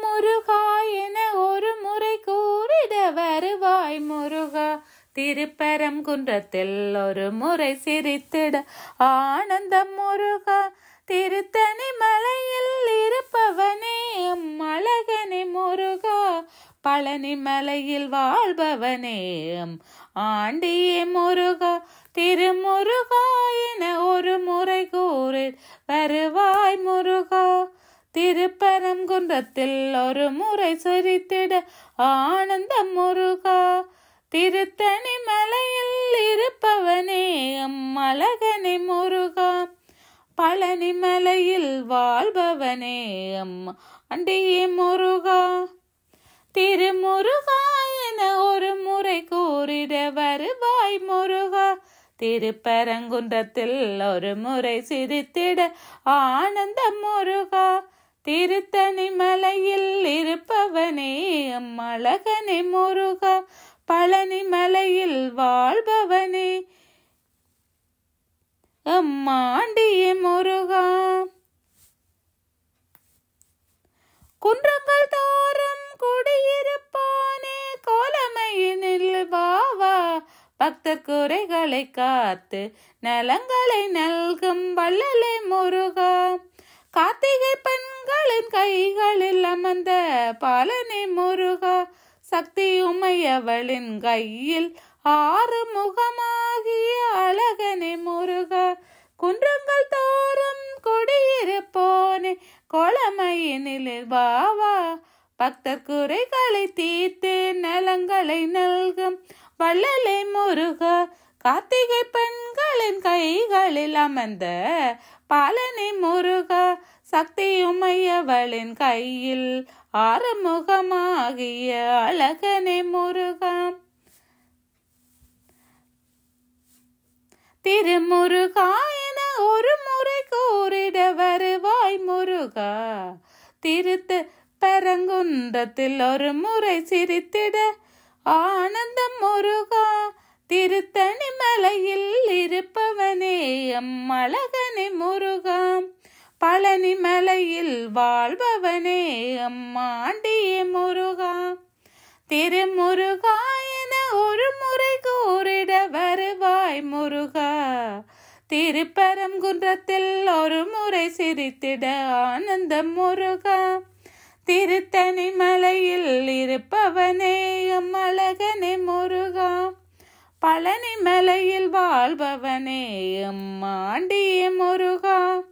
முருகா என ஒரு முறை கூறிட வருவாய் முருகா. திருப்பரங்குன்றத்தில் ஒரு முறை சிரித்திட ஆனந்தம் முருகா. திருத்தணி மலையில் இருப்பவனே அழகனே முருகா. பழனி மலையில் வாழ்பவனே ஆண்டியே முருகா. திருமுருகா என ஒரு முறை கூறி வருவாய் முருகா. திருப்பரங்குன்றத்தில் ஒரு முறை சிரித்திட ஆனந்தம் முருகா. திருத்தணி மலையில் இருப்பவனே அழகனே முருகா. பழனி மலையில் வாழ்பவனே ஆண்டியே முருகா. திருமுருகா என ஒரு முறை கூறிட வருவாய் முருகா. திருப்பரங்குன்றத்தில் ஒரு முறை சிரித்திட ஆனந்தம் முருகா. திருத்தணி மலையில் இருப்பவனே அழகனே முருகா. பழனி மலையில் வாழ்பவனே ஆண்டியே முருகா. குன்றங்கள் தோறும் குடியிருப்பானே கோலமையினில் வாவா. பக்தர் குறைகளை காத்து நலங்களை நல்கும் வள்ளலே முருகா. கார்த்திகை பெண்களின் கைகளில் அமர்ந்த பழனி முருகா. சக்தி உமையவளின் கையில் ஆறு முகமாகிய அழகனே முருகா. குன்றங்கள் தோறும் குடியிருப்போனே கோலமையினில் வாவா. பக்தர் குறைகளை தீர்த்து நலங்களை நல்கும் வள்ளலே முருகா. கார்த்திகை பெண்களின் கைகளில் அமர்ந்த பழனி முருகா. சக்தி உமையவளின் கையில் ஆறுமுகமாகிய அழகனே முருகா. திருமுருகா என ஒரு முறை கூறிட வருவாய் முருகா. திருப்பரங்குன்றத்தில் ஒரு முறை சிரித்திட ஆனந்தம் முருகா. திருத்தணி மலையில் இருப்பவனே அழகனே முருகா. பழனி மலையில் வாழ்பவனே ஆண்டியே முருகா. திருமுருகா என ஒரு முறை கூறிட வருவாய் முருகா. திருப்பரங்குன்றத்தில் ஒரு முறை சிரித்திட ஆனந்தம் முருகா. திருத்தணி மலையில் இருப்பவனே அழகனே முருகா. பழனி மலையில் வாழ்பவனே ஆண்டியே முருகா.